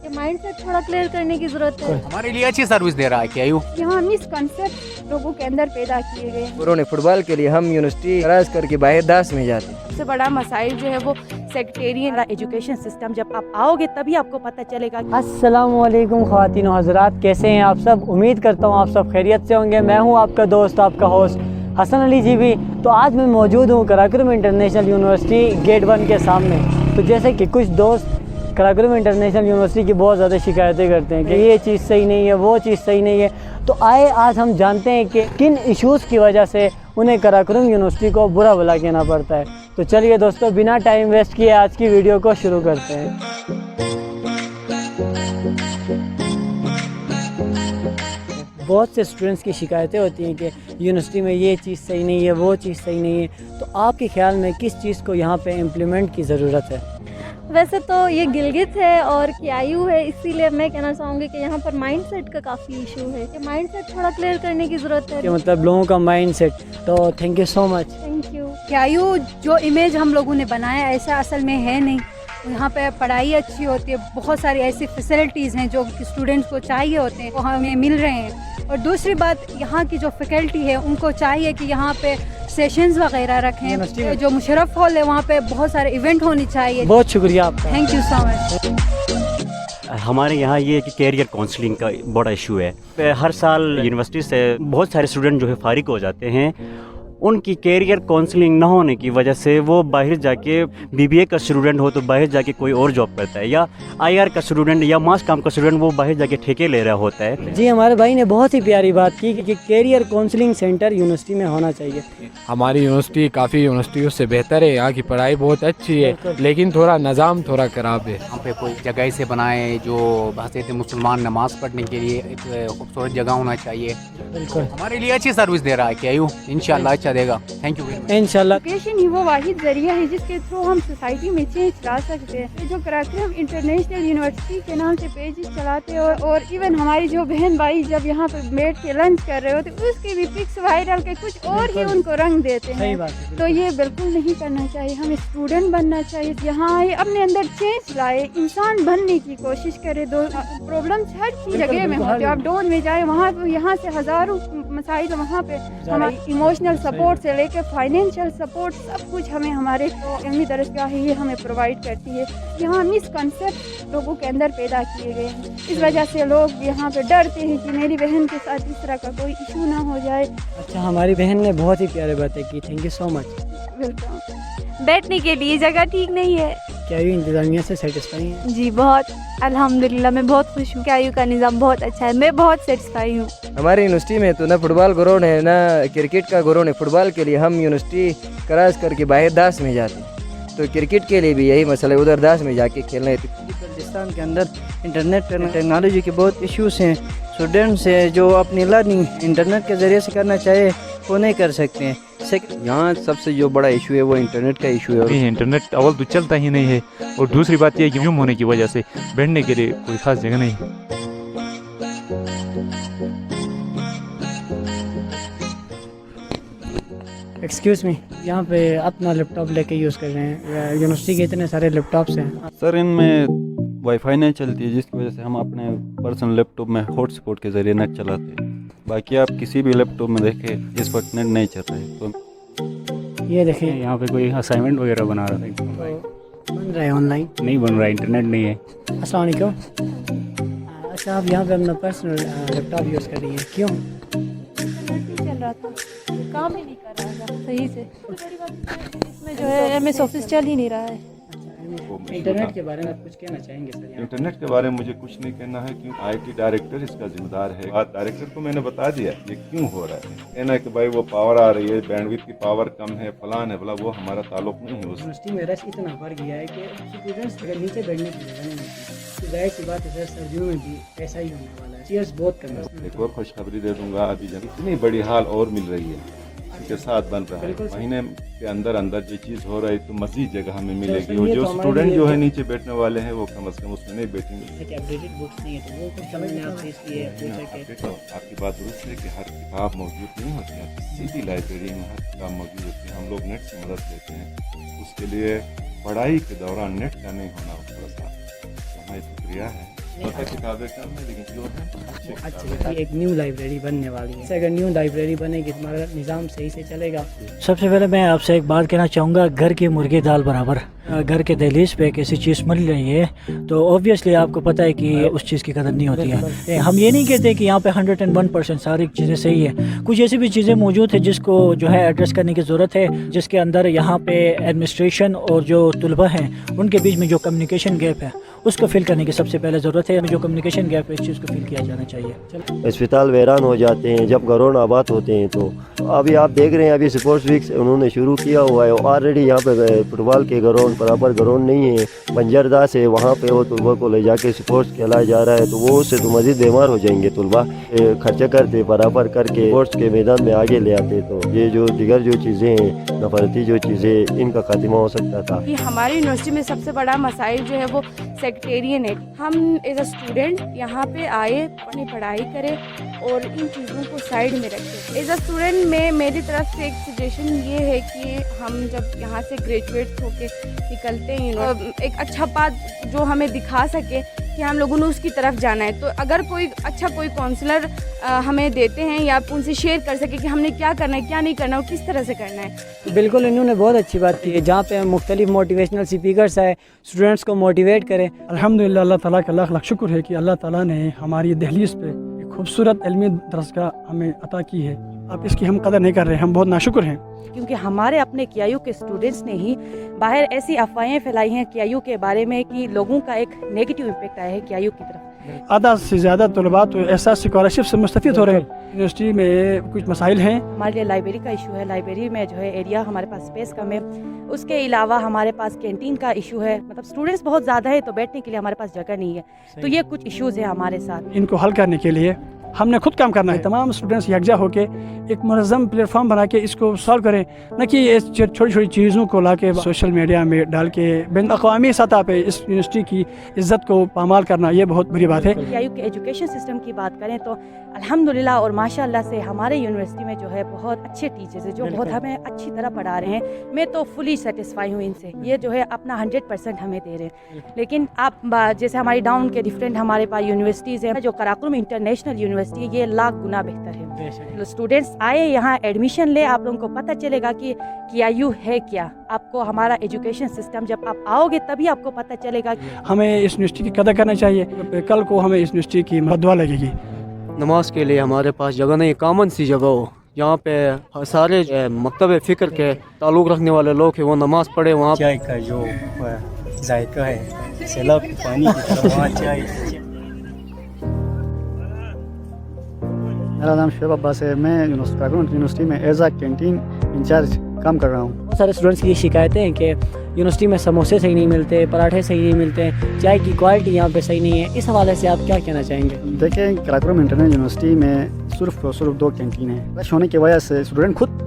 کہ mind set تھوڑا clear کرنے کی ضرورت ہے. ہمارے لیے اچھی سروس دے رہا ہے کیا یوں. یہاں مسکنسیپٹ لوگوں کے اندر پیدا کیے گئے ہیں. قرون فٹ بال کے لیے ہم یونیورسٹی کراس کر کے باہر داس میں جاتے ہیں. سب سے بڑا مسائل جو ہے وہ سیکٹیرین ایجوکیشن سسٹم. جب آپ آؤ گے تبھی آپ کو پتہ چلے گا. السلام علیکم خواتین و حضرات، کیسے ہیں آپ سب؟ امید کرتا ہوں آپ سب خیریت سے ہوں گے. میں ہوں آپ کا دوست، آپ کا ہوسٹ حسن علی جی بھی. تو آج میں موجود ہوں قراقرم انٹرنیشنل یونیورسٹی گیٹ 1 کے سامنے. تو جیسے کہ کچھ دوست قراقرم انٹرنیشنل یونیورسٹی کی بہت زیادہ شکایتیں کرتے ہیں کہ یہ چیز صحیح نہیں ہے، وہ چیز صحیح نہیں ہے. تو آج ہم جانتے ہیں کہ کن ایشوز کی وجہ سے انہیں قراقرم یونیورسٹی کو برا بھلا کہنا پڑتا ہے. تو چلیے دوستو، بنا ٹائم ویسٹ کیے آج کی ویڈیو کو شروع کرتے ہیں. بہت سے اسٹوڈنٹس کی شکایتیں ہوتی ہیں کہ یونیورسٹی میں یہ چیز صحیح نہیں ہے، وہ چیز صحیح نہیں ہے. تو آپ کے خیال میں کس چیز کو یہاں پہ امپلیمنٹ کی ضرورت ہے؟ ویسے تو یہ گلگت ہے اور کیایو ہے، اسی لیے میں کہنا چاہوں گی کہ یہاں پر مائنڈ سیٹ کا کافی ایشو ہے کہ مائنڈ سیٹ تھوڑا کلیئر کرنے کی ضرورت ہے. کہ مطلب لوگوں کا مائنڈ سیٹ. تو thank you so much. Thank you. کیایو جو امیج ہم لوگوں نے بنایا ایسا اصل میں ہے نہیں. یہاں پہ پڑھائی اچھی ہوتی ہے، بہت ساری ایسی فیسلٹیز ہیں جو اسٹوڈنٹس کو چاہیے ہوتے ہیں وہ ہمیں مل رہے ہیں. اور دوسری بات، یہاں کی جو فیکلٹی ہے ان کو چاہیے کہ یہاں پہ سیشنز وغیرہ رکھیں. جو مشرف ہال ہے وہاں پہ بہت سارے ایونٹ ہونی چاہیے. بہت شکریہ آپ کا. تھینک یو سو مچ. ہمارے یہاں یہ کہ کیریئر کونسلنگ کا بڑا ایشو ہے. ہر سال یونیورسٹی سے بہت سارے اسٹوڈنٹ جو ہے فارغ ہو جاتے ہیں. ان کی کیریئر کونسلنگ نہ ہونے کی وجہ سے وہ باہر جا کے BBA کا اسٹوڈنٹ ہو تو باہر جا کے کوئی اور جاب کرتا ہے، یا IR کا اسٹوڈنٹ یا ماس کام کا اسٹوڈنٹ وہ باہر جا کے ٹھیکے لے رہا ہوتا ہے. جی، ہمارے بھائی نے بہت ہی پیاری بات کی کہ کیریئر کونسلنگ سینٹر یونیورسٹی میں ہونا چاہیے. ہماری یونیورسٹی کافی یونیورسٹیوں سے بہتر ہے. یہاں کی پڑھائی بہت اچھی ہے، لیکن تھوڑا نظام تھوڑا خراب ہے. یہاں پہ کوئی جگہ ایسے بنائے جو بحثیت مسلمان نماز پڑھنے کے لیے ایک خوبصورت جگہ ہونا چاہیے. بالکل، ہمارے لیے اچھی سروس دے رہا ہے کیا یوں. انشاءاللہ اچھا دے گا. Thank you. انشاءاللہ. ایجوکیشن ہی وہ واحد ذریعہ ہے جس کے تھرو ہم سوسائٹی میں چینج لا سکتے ہیں. یہ جو قراقرم انٹرنیشنل یونیورسٹی کے نام سے پیجز چلاتے ہیں اور ایون ہماری جو بہن بھائی جب یہاں پہ بیٹھ کے لنچ کر رہے ہوتے اس کے بھی پکس وائرل کے کچھ اور ہی ان کو رنگ دیتے ہیں. صحیح بات ہے. تو یہ بالکل نہیں کرنا چاہیے. ہمیں اسٹوڈنٹ بننا چاہیے. یہاں آئے اپنے اندر چینج لائے، انسان بننے کی کوشش کرے. پرابلمس ہر چیز جگہ میں ہوتے ہیں. آپ ڈون میں جائیں وہاں پہ یہاں سے ہزاروں مسائل وہاں پہ ہماری ایموشنل سپورٹ سے لے کے فائنینشیل سپورٹ سب کچھ ہمیں ہمارے علمی درسگاہ ہی ہمیں پرووائڈ کرتی ہے. یہاں مسکنسیپٹ لوگوں کے اندر پیدا کیے گئے ہیں. اس وجہ سے لوگ یہاں پہ ڈرتے ہیں کہ میری بہن کے ساتھ اس طرح کا کوئی ایشو نہ ہو جائے. اچھا، ہماری بہن نے بہت ہی پیارے باتیں کی. Thank you so much. Welcome. بیٹھنے کے لیے جگہ ٹھیک نہیں ہے. کیا یہ انتظامیہ سے سیٹسفائی ہیں؟ جی بہت، الحمدللہ میں بہت خوش ہوں. کیایو کا نظام بہت اچھا ہے، میں بہت سیٹسفائی ہوں. ہماری یونیورسٹی میں تو نہ فٹ بال گراؤنڈ ہے نہ کرکٹ کا گراؤنڈ ہے. فٹ بال کے لیے ہم یونیورسٹی کراس کر کے باہر داس میں جاتے ہیں. تو کرکٹ کے لیے بھی یہی مسئلہ ہے، ادھر داس میں جا کے کھیلنا ہے. بلوچستان کے اندر انٹرنیٹ ٹیکنالوجی کے بہت ایشوز ہیں. اسٹوڈنٹس ہیں جو اپنی لرننگ انٹرنیٹ کے ذریعے سے کرنا چاہے وہ نہیں کر سکتے ہیں. یہاں سب سے جو بڑا ایشو ہے وہ انٹرنیٹ کا ایشو ہے. انٹرنیٹ اول تو چلتا ہی نہیں ہے، اور دوسری بات یہ کہ گم ہونے کی وجہ سے بیٹھنے کے لیے کوئی خاص جگہ نہیں. ایکسکیوز می، یہاں پہ اپنا لیپ ٹاپ لے کے یوز کر رہے ہیں. یونیورسٹی کے اتنے سارے لیپ ٹاپس ہیں. سر ان میں وائی فائی نہیں چلتی ہے، جس کی وجہ سے ہم اپنے پرسنل لیپ ٹاپ میں ہاٹ اسپاٹ کے ذریعے نیٹ چلاتے ہیں. باقی آپ کسی بھی لیپ ٹاپ میں دیکھیں اس وقت نیٹ نہیں چل رہا ہے. تو یہ دیکھیں، یہاں پہ کوئی اسائنمنٹ وغیرہ بنا رہا تھا، بن رہا ہے آن لائن. نہیں بن رہا ہے، انٹرنیٹ نہیں ہے. السلام علیکم. اچھا، آپ یہاں پہ اپنا پرسنل لیپ ٹاپ یوز کر رہی ہیں، کیوں؟ چل رہا تھا، کام ہی نہیں کر رہا تھا صحیح سے. اس میں جو ہے MS آفس چل ہی نہیں رہا ہے. انٹرنیٹ کے بارے میں آپ کچھ کہنا چاہیں گے سر؟ انٹرنیٹ کے بارے میں مجھے کچھ نہیں کہنا ہے، کیوں IT ڈائریکٹر اس کا ذمہ دار ہے. ڈائریکٹر کو میں نے بتا دیا یہ کیوں ہو رہا ہے. کہنا کہ بھائی وہ پاور آ رہی ہے، بینڈ وڈتھ کی پاور کم ہے، فلان ہے، بلا، وہ ہمارا تعلق نہیں ہے. یونیورسٹی میں رش اتنا بڑھ گیا ہے کہ اسٹوڈنٹس اگر نیچے بیٹھنے کی جگہ نہیں ہوتی تو ظاہر سی بات ہے سر سردیوں میں بھی ایسا ہی ہونے والا ہے. چیئرس بہت کم ہے. ایک اور خوشخبری دے دوں گا، ابھی جب اتنی بڑی ہال اور مل رہی ہے کے ساتھ بن رہا ہے. مہینے کے اندر جو چیز ہو رہا ہے تو مزید جگہ ہمیں ملے گی. اور جو اسٹوڈنٹ جو ہے نیچے بیٹھنے والے ہیں وہ کم از کم اس میں نہیں بیٹھیں گے. اپڈیٹڈ بکس نہیں ہے تو وہ کچھ سمجھنے آپ سے اس لیے آپ کی بات درست ہے کہ ہر کتاب موجود نہیں ہوتی ہے. کسی بھی لائبریری میں ہر کتاب موجود ہوتی ہے. ہم لوگ نیٹ سے مدد لیتے ہیں. اس کے لیے پڑھائی کے دوران نیٹ کا نہیں ہونا تھوڑا سا ہماری فکریہ ہے. छोटा किताबें कम है लेकिन जो है अच्छी अच्छा, एक न्यू लाइब्रेरी बनने वाली है। अगर न्यू लाइब्रेरी बनेगी तो हमारा निज़ाम सही से चलेगा। सबसे पहले मैं आपसे एक बात कहना चाहूँगा, घर की मुर्गी दाल बराबर। घर के दहलीज पे किसी चीज़ मिल रही है तो ऑब्वियसली आपको पता है कि उस चीज़ की कदर नहीं होती है। हम ये नहीं कहते कि यहाँ पे 101% सारी चीज़ें सही है, कुछ ऐसी भी चीज़ें मौजूद है जिसको जो है एड्रेस करने की ज़रूरत है, जिसके अंदर यहाँ पे एडमिनिस्ट्रेशन और जो तलबा हैं उनके बीच में जो कम्युनिकेशन गैप है उसको फिल करने की सबसे पहले ज़रूरत है। जो कम्युनिकेशन गैप है इस चीज़ को फिल किया जाना चाहिए। अस्पताल वैरान हो जाते हैं जब घरों आबाद होते हैं। तो अभी आप देख रहे हैं अभी स्पोर्ट्स वीक उन्होंने शुरू किया हुआ है। ऑलरेडी यहाँ पे फुटबॉल के ग्राउंड बराबर ग्राउंड नहीं है, बंजरदास है, वहाँ पे वो तलबा को ले जाके स्पोर्ट्स खेलाया जा रहा है। तो वो उससे तो मज़ीद बीमार हो जाएंगे तलबा। खर्चा करते बराबर करके स्पोर्ट्स के मैदान में आगे ले आते तो ये जो दिगर जो चीज़ें हैं नफरती जो चीज़ें इनका खात्मा हो सकता था। कि हमारी यूनिवर्सिटी में सबसे बड़ा मसाइल जो है वो सेक्रेटेरियन है। हम एज अ स्टूडेंट यहाँ पे आए, अपनी पढ़ाई करें और इन चीज़ों को साइड में रखें। एज अ स्टूडेंट में मेरी तरफ से एक सजेशन ये है कि हम जब यहाँ से ग्रेजुएट होके निकलते हैं एक अच्छा पाथ जो हमें दिखा सके कि हम लोगों ने उसकी तरफ जाना है। तो अगर कोई अच्छा कोई काउंसलर हमें देते हैं या उनसे शेयर कर सके कि हमने क्या करना है, क्या नहीं करना और किस तरह से करना है। बिल्कुल, इन्होंने बहुत अच्छी बात की है जहाँ पे मुख्तलिफ मोटिवेशनल स्पीकर्स आए, स्टूडेंट्स को मोटिवेट करें। अल्हम्दुलिल्लाह, अल्लाह ताला का लाख लाख शुक्र है कि अल्लाह ताला ने हमारी दहलीज पे एक खूबसूरत इल्मी दरसगाह हमें अता की है। अब इसकी हम कदर नहीं कर रहे हैं, हम बहुत नाशुक्र हैं। क्योंकि हमारे अपने KIU के स्टूडेंट्स ने ही बाहर ऐसी अफवाहें फैलाई हैं KIU के बारे में कि लोगों का एक नेगेटिव इम्पैक्ट आया है KIU की तरफ। आधा से ज़्यादा तलबा तो ऐसा स्कॉलरशिप से मुस्तफ़ीद हो रहे हैं। यूनिवर्सिटी में कुछ मसाइल हैं। हमारे लिए लाइब्रेरी का इशू है, लाइब्रेरी में जो है एरिया हमारे पास स्पेस कम है। उसके अलावा हमारे पास कैंटीन का इशू है, मतलब स्टूडेंट्स बहुत ज़्यादा है तो बैठने के लिए हमारे पास जगह नहीं है। तो ये कुछ इश्यूज़ है हमारे साथ। इनको हल करने के लिए हमने खुद काम करना है। तमाम स्टूडेंट्स यकजा होके एक मुनज़्ज़म प्लेटफॉर्म बना के इसको सॉल्व करें, न कि इस छोटी छोटी चीज़ों को ला के सोशल मीडिया में डाल के बैन अक़वामी सतह पे इस यूनिवर्सिटी की इज़्ज़त को पामाल करना ये बहुत बुरी बात है। KIU के एजुकेशन सिस्टम की बात करें तो अल्हम्दुलिल्लाह और माशाअल्लाह से हमारे यूनिवर्सिटी में जो है बहुत अच्छे टीचर्स हैं जो बहुत हमें अच्छी तरह पढ़ा रहे हैं। मैं तो फुली सेटिस्फाई हूँ इनसे, ये जो है अपना 100% हमें दे रहे हैं। लेकिन आप जैसे हमारी डाउन के डिफरेंट हमारे पास यूनिवर्सिटीज़ हैं, जो कराकुलम इंटरनेशनल यूनिवर्सिटी है ये लाख गुना बेहतर है। स्टूडेंट्स आए यहाँ एडमिशन ले, आप लोगों को पता चलेगा कि KIU है क्या। आपको हमारा एजुकेशन सिस्टम जब आप आओगे तभी आपको पता चलेगा। हमें इस यूनिवर्सिटी की कदर करना चाहिए। कल को हमें इस यूनिवर्सिटी की दुआ लगेगी। नमाज के लिए हमारे पास जगह नहीं, कॉमन सी जगह हो यहाँ पे सारे मकतब फ़िक्र के ताल्लुक़ रखने वाले लोग हैं वो नमाज पढ़े। वहाँ चाय का जो जायका है, सैलाब के पानी की तरह वहाँ चाय। मेरा नाम शुएब अब्बास है, मैं यूनिवर्सिटी में एज आ कैंटीन इंचार्ज काम कर रहा हूँ। बहुत सारे स्टूडेंट्स की शिकायतें हैं कि यूनिवर्सिटी में समोसे सही नहीं मिलते, पराठे सही नहीं मिलते, चाय की क्वालिटी यहाँ पे सही नहीं है। इस हवाले से आप क्या कहना चाहेंगे? देखिए, कराकुलम इंटरनेशनल यूनिवर्सिटी में सिर्फ 2 कैंटीन हैं। रश होने की वजह से स्टूडेंट खुद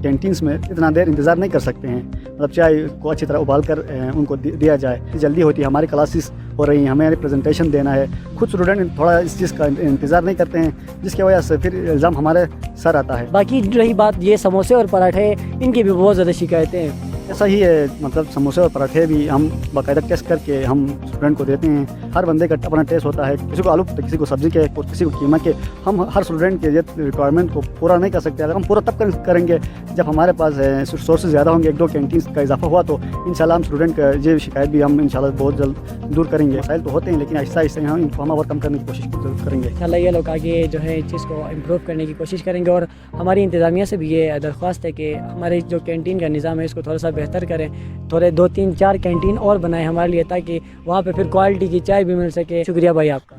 कैंटीन्स में इतना देर इंतज़ार नहीं कर सकते हैं। मतलब चाय को अच्छी तरह उबाल कर उनको दिया जाए, जल्दी होती है। हमारी क्लासेस हो रही हैं, हमें प्रेजेंटेशन देना है, खुद स्टूडेंट थोड़ा इस चीज़ का इंतज़ार नहीं करते हैं, जिसकी वजह से फिर इल्ज़ाम हमारे सर आता है। बाकी रही बात ये समोसे और पराठे, इनकी भी बहुत ज़्यादा शिकायतें हैं। ऐसा ही है, मतलब समोसे और पराठे भी हम बाकायदा टेस्ट करके हम स्टूडेंट को देते हैं। हर बंदे का अपना टेस्ट होता है, किसी को आलू तो किसी को सब्ज़ी के और किसी को कीमा के। हम हर स्टूडेंट के ये रिक्वायरमेंट को पूरा नहीं कर सकते। अगर हम पूरा तब करेंगे जब हमारे पास रिसोर्सेज ज़्यादा होंगे, 1-2 कैंटीन का इजाफा हुआ तो इंशाल्लाह हम स्टूडेंट का ये शिकायत भी हम इंशाल्लाह बहुत जल्द दूर करेंगे। मसाइल तो होते हैं लेकिन आहिस्ता आहिस्ता हम इनको और कम करने की कोशिश करेंगे। इंशाल्लाह ये लोग आगे जो है इस चीज़ को इम्प्रूव करने की कोशिश करेंगे और हमारी इंतज़ामिया से भी ये दरख्वास्त है कि हमारे जो कैंटीन का निज़ाम है इसको थोड़ा सा बेहतर करें, थोड़े 2-3-4 कैंटीन और बनाए हमारे लिए, ताकि वहाँ पे फिर क्वालिटी की चाय भी मिल सके। शुक्रिया भाई आपका।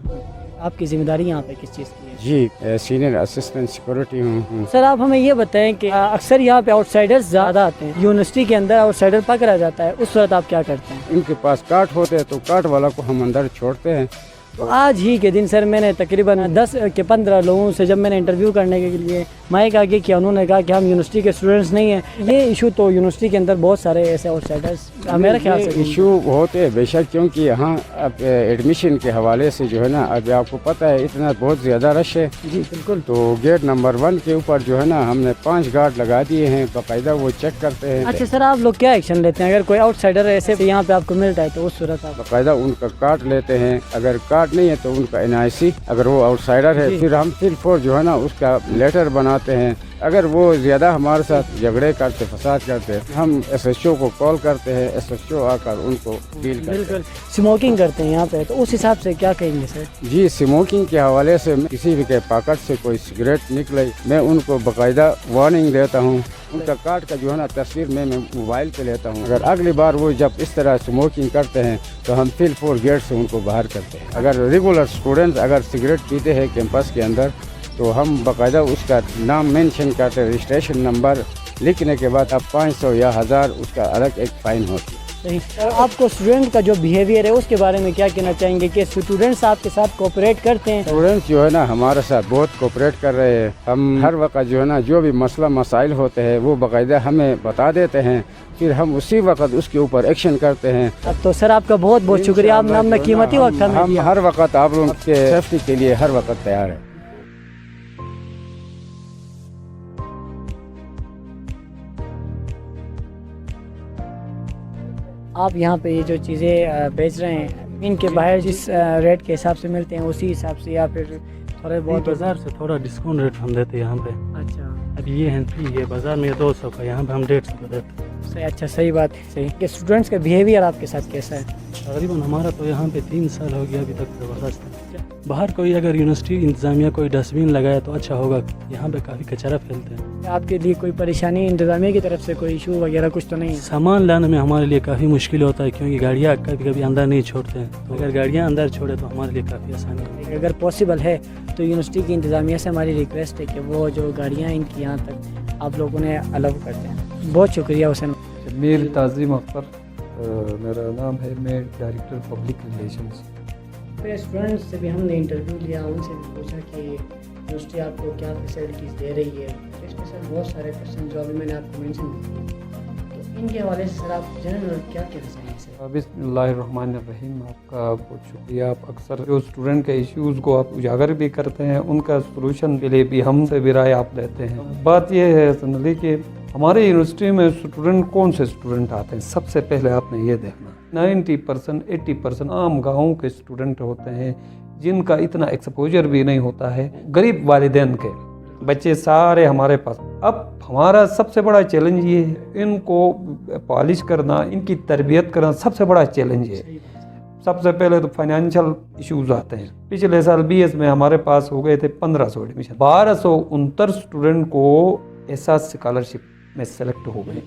आपकी ज़िम्मेदारी यहाँ पे किस चीज़ की है? जी, सीनियर असिस्टेंट सिक्योरिटी हूँ। सर, आप हमें ये बताएं कि अक्सर यहाँ पे आउटसाइडर्स ज़्यादा आते हैं, यूनिवर्सिटी के अंदर आउटसाइडर पकड़ा जाता है, उस वक्त आप क्या करते हैं? इनके पास कार्ड होते हैं तो कार्ड वाला को हम अंदर छोड़ते हैं। तो आज ही के दिन सर मैंने तकरीबन 10 के 15 लोगों से जब मैंने इंटरव्यू करने के लिए माइक आगे किया, उन्होंने कहा कि हम यूनिवर्सिटी के स्टूडेंट्स नहीं हैं। ये इशू तो यूनिवर्सिटी के अंदर बहुत सारे ऐसे आउटसाइडर्स मेरे ख्याल से इशू होते हैं बेशक, क्योंकि यहाँ अब एडमिशन के हवाले से जो है ना, अभी आपको पता है इतना बहुत ज़्यादा रश है। जी बिल्कुल। तो गेट नंबर 1 के ऊपर जो है ना हमने 5 गार्ड लगा दिए हैं, बाकायदा वो चेक करते हैं। अच्छा सर, आप लोग क्या एक्शन लेते हैं अगर कोई आउटसाइडर ऐसे यहाँ पे आपको मिलता है तो उस सूरत आप बाकायदा उनका कार्ड लेते हैं। अगर कार्ड कार्ड नहीं है तो उनका NIC, अगर वो आउटसाइडर है फिर हम फिर 4 जो है ना उसका लेटर बनाते हैं। अगर वो ज़्यादा हमारे साथ झगड़े करते फसाद करते हम SHO को कॉल करते हैं, SHO आकर उनको डील करते हैं। बिल्कुल। स्मोकिंग करते हैं यहाँ पे, तो उस हिसाब से क्या कहेंगे सर? जी, स्मोकिंग के हवाले से किसी भी के पॉकेट से कोई सिगरेट निकले मैं उनको बाकायदा वार्निंग देता हूँ। उनका कार्ड का जो है ना तस्वीर मैं मोबाइल पे लेता हूँ। अगर अगली बार वो जब इस तरह स्मोकिंग करते हैं तो हम फिर 4 गेट से उनको बाहर करते हैं। अगर रेगुलर स्टूडेंट्स अगर सिगरेट पीते हैं कैंपस के अंदर तो हम बाकायदा उसका नाम मेंशन करते हैं, रजिस्ट्रेशन नंबर लिखने के बाद अब 500 या 1000 उसका अलग एक फ़ाइन होती है। सही। आपको स्टूडेंट का जो बिहेवियर है उसके बारे में क्या कहना चाहेंगे कि स्टूडेंट्स आपके साथ कोऑपरेट करते हैं? स्टूडेंट्स जो है ना हमारे साथ बहुत कोऑपरेट कर रहे हैं। हम हर वक्त जो है ना जो भी मसला मसाइल होते हैं वो बाकायदा हमें बता देते हैं, फिर हम उसी वक्त उसके ऊपर एक्शन करते हैं। अब तो सर आपका बहुत बहुत शुक्रिया, आपने अपना कीमती वक्त हम हर वक्त आप लोगों के सेफ्टी के लिए हर वक्त तैयार हैं। आप यहाँ पे ये जो चीज़ें बेच रहे हैं इनके बाहर जिस रेट के हिसाब से मिलते हैं उसी हिसाब से या फिर थोड़े बहुत? बाज़ार से थोड़ा डिस्काउंट रेट हम देते हैं यहाँ पे। अच्छा। अब ये है फ्री है, बाज़ार में 200 का, यहाँ पे हम 150 का देते हैं। सही, अच्छा सही बात है। सही कि स्टूडेंट्स का बिहेवियर आपके साथ कैसा है? तकरीबन हमारा तो यहाँ पे 3 साल हो गया अभी तक ज़बरदस्त है। बाहर कोई अगर यूनिवर्सिटी इंतज़ामिया कोई डस्टबिन लगाए तो अच्छा होगा, यहाँ पे काफ़ी कचरा फैलते हैं। आपके लिए कोई परेशानी इंतज़ामिया की तरफ से कोई इशू वगैरह कुछ तो नहीं है? सामान लाने में हमारे लिए काफ़ी मुश्किल होता है क्योंकि गाड़ियाँ कभी कभी अंदर नहीं छोड़ते हैं, तो अगर गाड़ियाँ अंदर छोड़े तो हमारे लिए काफ़ी आसानी है। अगर पॉसिबल है तो यूनिवर्सिटी की इंतज़ामिया से हमारी रिक्वेस्ट है कि वो जो गाड़ियाँ इनकी यहाँ तक आप लोगों ने अलाउ करते हैं। बहुत शुक्रिया हुसैन। मीर ताज़ीम अख्तर मेरा नाम है, मैं डायरेक्टर पब्लिक रिलेशंस। फिर स्टूडेंट्स से भी हमने इंटरव्यू लिया, उनसे भी पूछा कि यूनिवर्सिटी आपको क्या फैसिलिटीज़ दे रही है। इसमें सर बहुत सारे क्वेश्चन जो अभी मैंने आपको मेंशन किए, तो इनके हवाले से सर आप जनरल क्या कहना चाहेंगे सर? बिस्मिल्लाहिर्रहमानिर्रहीम, आपका बहुत शुक्रिया। आप अक्सर जो स्टूडेंट के इश्यूज़ को आप उजागर भी करते हैं, उनका सलूशन के लिए भी हमसे भी राय आप लेते हैं। बात यह है सनली कि हमारे यूनिवर्सिटी में स्टूडेंट कौन से स्टूडेंट आते हैं, सबसे पहले आपने ये देखना 90% 80% आम गाँव के स्टूडेंट होते हैं जिनका इतना एक्सपोजर भी नहीं होता है। गरीब वालिदैन के बच्चे सारे हमारे पास। अब हमारा सबसे बड़ा चैलेंज ये है, इनको पॉलिश करना, इनकी तरबियत करना सबसे बड़ा चैलेंज है। सबसे पहले तो फाइनेंशियल इश्यूज आते हैं। पिछले साल BS में हमारे पास हो गए थे 1500 एडमिशन, 1269 स्टूडेंट को ऐसा स्कॉलरशिप में सेलेक्ट हो गए।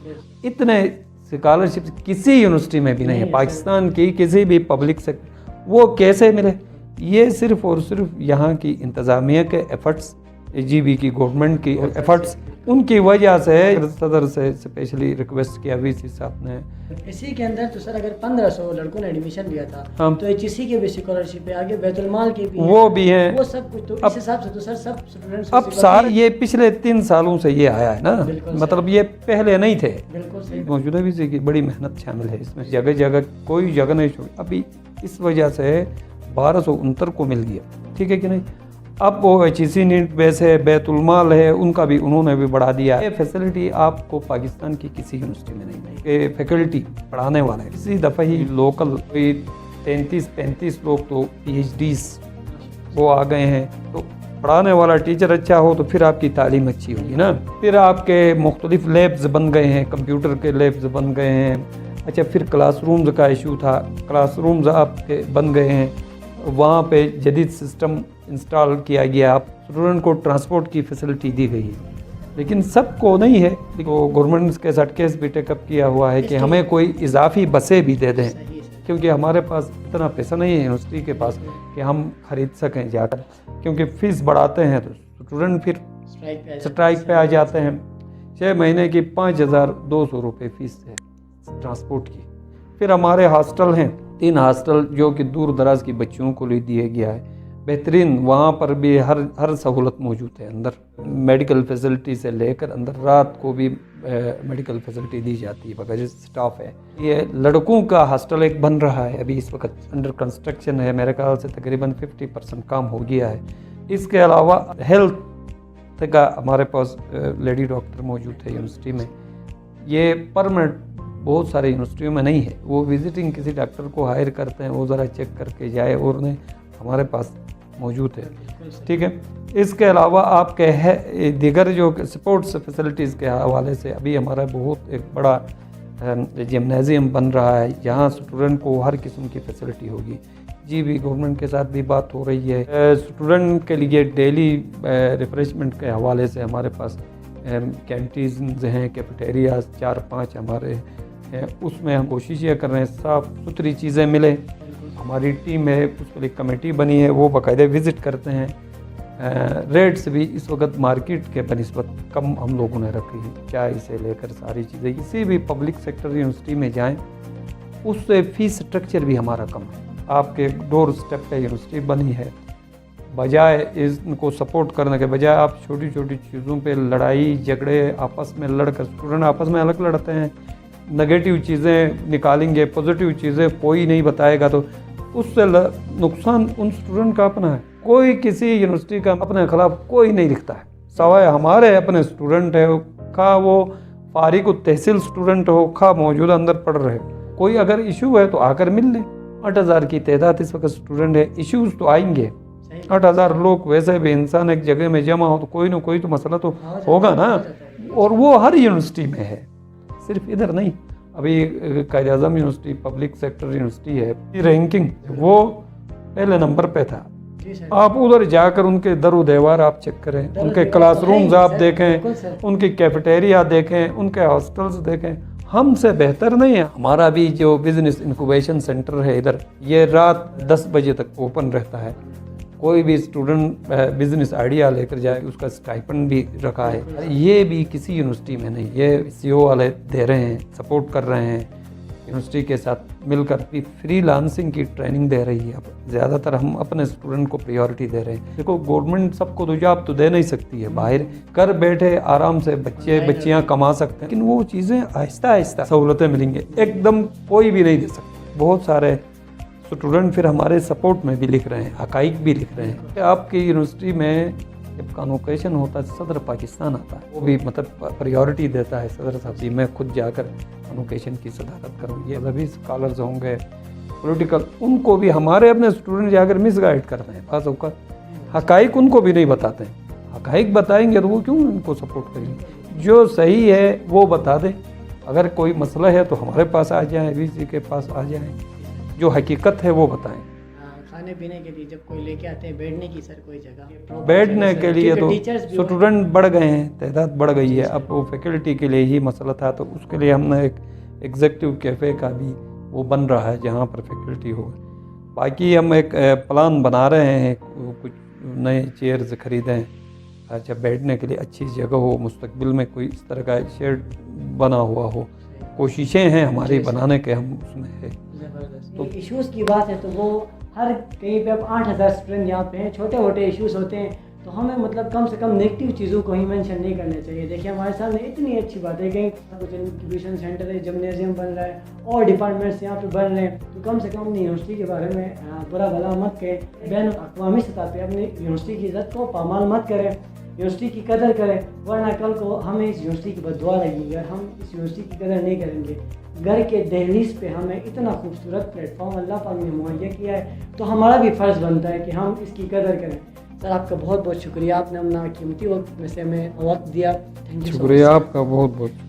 इतने स्कॉलरशिप किसी यूनिवर्सिटी में भी नहीं है, पाकिस्तान की किसी भी पब्लिक सेक्टर। वो कैसे मिले? ये सिर्फ और सिर्फ यहाँ की इंतज़ामिया के एफर्ट्स, AGB की गवर्नमेंट की एफर्ट्स, उनकी वजह से सदर से स्पेशली रिक्वेस्ट किया VC साहब ने। इसी के अंदर तो सर अगर 1500 लड़कों ने एडमिशन लिया था तो HEC के भी स्कॉलरशिप है, आगे बैतुल माल के भी वो भी हैं, वो सब कुछ। तो इस हिसाब से तो सर सब स्टूडेंट्स अब सार ये पिछले 3 सालों से ये आया है ना, मतलब ये पहले नहीं थे। बिल्कुल सही। मौजूदा VC की बड़ी मेहनत शामिल है इसमें, जगह जगह कोई जगह नहीं छोड़ी। अभी इस वजह से 1269 को मिल गया, ठीक है कि नहीं। अब वो HEC नीट बेस है, बैतुल माल है, उनका भी उन्होंने भी बढ़ा दिया है। ये फैसिलिटी आपको पाकिस्तान की किसी यूनिवर्सिटी में नहीं मिलेगी। फैकल्टी पढ़ाने वाला है, इसी दफ़ा ही लोकल 33-35 लोग तो PhDs वो आ गए हैं। तो पढ़ाने वाला टीचर अच्छा हो तो फिर आपकी तालीम अच्छी होगी ना। फिर आपके मुख्तलिफ लैब्स बन गए हैं, कंप्यूटर के लैब्स बन गए हैं। अच्छा, फिर क्लासरूम्स का इशू था, क्लासरूम्स आपके बन गए हैं, वहाँ पे जदीद सिस्टम इंस्टॉल किया गया। आप स्टूडेंट को ट्रांसपोर्ट की फैसिलिटी दी गई है, लेकिन सबको नहीं है। तो गवर्नमेंट के साथ केस भी टेकअप किया हुआ है कि हमें कोई इजाफी बसें भी दे दें, क्योंकि हमारे पास इतना पैसा नहीं है यूनिवर्सिटी के पास कि हम खरीद सकें जाकर, क्योंकि फ़ीस बढ़ाते हैं तो स्टूडेंट फिर स्ट्राइक पे आ जाते हैं। 6 महीने की 5200 रुपये फ़ीस है ट्रांसपोर्ट की। फिर हमारे हॉस्टल हैं, 3 हॉस्टल जो कि दूर दराज की बच्चियों को लिए दिया गया है, बेहतरीन। वहाँ पर भी हर सहूलत मौजूद है। अंदर मेडिकल फैसिलिटी से लेकर अंदर रात को भी मेडिकल फैसिलिटी दी जाती है, बगैर स्टाफ है। ये लड़कों का हॉस्टल एक बन रहा है, अभी इस वक्त अंडर कंस्ट्रक्शन है, मेरे ख्याल से तकरीबन 50% काम हो गया है। इसके अलावा हेल्थ का हमारे पास लेडी डॉक्टर मौजूद है यूनिवर्सिटी में। ये परमानेंट बहुत सारे यूनिवर्सिटियों में नहीं है, वो विजिटिंग किसी डॉक्टर को हायर करते हैं, वो ज़रा चेक करके जाए और उन्हें ہمارے پاس موجود ہے. ٹھیک ہے. اس کے علاوہ آپ کے دیگر جو سپورٹس فیسلٹیز کے حوالے سے ابھی ہمارا بہت ایک بڑا جمنازیم بن رہا ہے. یہاں اسٹوڈنٹ کو ہر قسم کی فیسلٹی ہوگی. جی بھی گورنمنٹ کے ساتھ بھی بات ہو رہی ہے. اسٹوڈنٹ کے لیے ڈیلی ریفریشمنٹ کے حوالے سے ہمارے پاس کینٹینز ہیں, کیفیٹیریاز 4-5 ہمارے ہیں. اس میں ہم کوشش یہ کر رہے ہیں صاف ستھری چیزیں ملیں. ہماری ٹیم ہے, اس کے لیے کمیٹی بنی ہے, وہ باقاعدہ وزٹ کرتے ہیں. ریٹس بھی اس وقت مارکیٹ کے بنسبت کم ہم لوگوں نے رکھی ہے. چائے سے لے کر ساری چیزیں, کسی بھی پبلک سیکٹر یونیورسٹی میں جائیں اس سے فیس سٹرکچر بھی ہمارا کم ہے. آپ کے ڈور سٹیپ پہ یونیورسٹی بنی ہے. بجائے ان کو سپورٹ کرنے کے بجائے آپ چھوٹی چھوٹی چیزوں پہ لڑائی جھگڑے آپس میں لڑ کر, اسٹوڈنٹ آپس میں الگ لڑتے ہیں, نگیٹو چیزیں نکالیں گے, پازیٹیو چیزیں کوئی نہیں بتائے گا تو اس سے نقصان ان اسٹوڈنٹ کا اپنا ہے. کوئی کسی یونیورسٹی کا اپنے خلاف کوئی نہیں لکھتا ہے سوائے ہمارے اپنے اسٹوڈنٹ ہے, خواہ وہ فارغ التحصیل اسٹوڈنٹ ہو, خواہ موجودہ اندر پڑھ رہے. کوئی اگر ایشو ہے تو آ کر مل لیں. 8000 کی تعداد اس وقت اسٹوڈنٹ ہے, ایشوز تو آئیں گے. 8000 لوگ ویسے بھی انسان ایک جگہ میں جمع ہو تو کوئی نہ کوئی تو مسئلہ تو ہوگا نا, اور وہ ہر یونیورسٹی میں ہے, صرف ادھر نہیں. ابھی Quaid Azam university public sector university ہے, رینکنگ وہ پہلے نمبر پہ تھا. آپ ادھر جا کر ان کے در و دیوار آپ چیک کریں, ان کے کلاس رومز آپ دیکھیں, ان کی کیفیٹیریا دیکھیں, ان کے ہاسٹلز دیکھیں. ہم سے بہتر نہیں ہے. ہمارا بھی جو بزنس انکوبیشن سینٹر ہے ادھر, یہ رات 10 بجے تک اوپن رہتا ہے. کوئی بھی اسٹوڈنٹ بزنس آئیڈیا لے کر جائے, اس کا اسٹائپنڈ بھی رکھا ہے. یہ بھی کسی یونیورسٹی میں نہیں, یہ CO والے دے رہے ہیں, سپورٹ کر رہے ہیں. یونیورسٹی کے ساتھ مل کر بھی فری لانسنگ کی ٹریننگ دے رہی ہے. اب زیادہ تر ہم اپنے اسٹوڈنٹ کو پریورٹی دے رہے ہیں. دیکھو گورنمنٹ سب کو تو جاب تو دے نہیں سکتی ہے, باہر کر بیٹھے آرام سے بچیاں کما سکتے ہیں, لیکن وہ چیزیں آہستہ آہستہ سہولتیں ملیں گے, ایک دم کوئی بھی نہیں دے سکتے. بہت سارے اسٹوڈنٹ پھر ہمارے سپورٹ میں بھی لکھ رہے ہیں, حقائق بھی لکھ رہے ہیں کہ آپ کی یونیورسٹی میں جب کانوکیشن ہوتا ہے صدر پاکستان آتا ہے, وہ بھی مطلب پریورٹی دیتا ہے. صدر صاحب جی میں خود جا کر کانوکیشن کی صدارت کروں. یہ مذہبی اسکالرز ہوں گے, پولیٹیکل, ان کو بھی ہمارے اپنے اسٹوڈنٹ جا کر مس گائڈ کرتے ہیں. بعض اوقات حقائق ان کو بھی نہیں بتاتے ہیں. حقائق بتائیں گے تو وہ کیوں ان کو سپورٹ کریں گے. جو صحیح ہے وہ بتا دیں. اگر کوئی مسئلہ ہے تو ہمارے پاس آ جائیں, VC کے پاس آ جائیں, جو حقیقت ہے وہ بتائیں. کھانے پینے کے لیے جب کوئی لے کے آتے ہیں, بیٹھنے کی سر کوئی جگہ, بیٹھنے کے لیے تو اسٹوڈنٹ بڑھ گئے ہیں, تعداد بڑھ گئی ہے. اب وہ فیکلٹی کے لیے ہی مسئلہ تھا, تو اس کے لیے ہم نے ایک ایگزیکٹو کیفے کا بھی وہ بن رہا ہے جہاں پر فیکلٹی ہو. باقی ہم ایک پلان بنا رہے ہیں, کچھ نئے چیئرز خریدیں اچھا بیٹھنے کے لیے, اچھی جگہ ہو, مستقبل میں کوئی اس طرح کا شیڈ بنا ہوا ہو. کوششیں ہیں ہماری بنانے کے, ہم اس میں ہے. تو ایشوز کی بات ہے تو وہ ہر کہیں پہ اب 8000 اسٹوڈنٹ یہاں پہ ہیں, چھوٹے موٹے ایشوز ہوتے ہیں, تو ہمیں مطلب کم سے کم نیگیٹو چیزوں کو ہی مینشن نہیں کرنا چاہیے. دیکھیے ہمارے سامنے اتنی اچھی بات ہے, کہیں کچھ انکیوبیشن سینٹر ہے, جمنازیم بن رہا ہے, اور ڈپارٹمنٹس یہاں پہ بن رہے ہیں, تو کم سے کم اپنی یونیورسٹی کے بارے میں برا بھلا مت کہیں. بین الاقوامی سطح پہ اپنی یونیورسٹی کی عزت کو پامال مت کریں, یونیورسٹی کی قدر کریں, ورنہ کل کو ہمیں اس یونیورسٹی کی بد دعا لگے گی. اگر ہم اس یونیورسٹی کی قدر نہیں کریں گے, گھر کے دہلیز پہ ہمیں اتنا خوبصورت پلیٹ فارم اللہ پاک نے مہیا کیا ہے, تو ہمارا بھی فرض بنتا ہے کہ ہم اس کی قدر کریں. سر آپ کا بہت بہت شکریہ, آپ نے اپنا قیمتی وقت میں سے ہمیں وقت دیا. شکریہ آپ کا بہت بہت.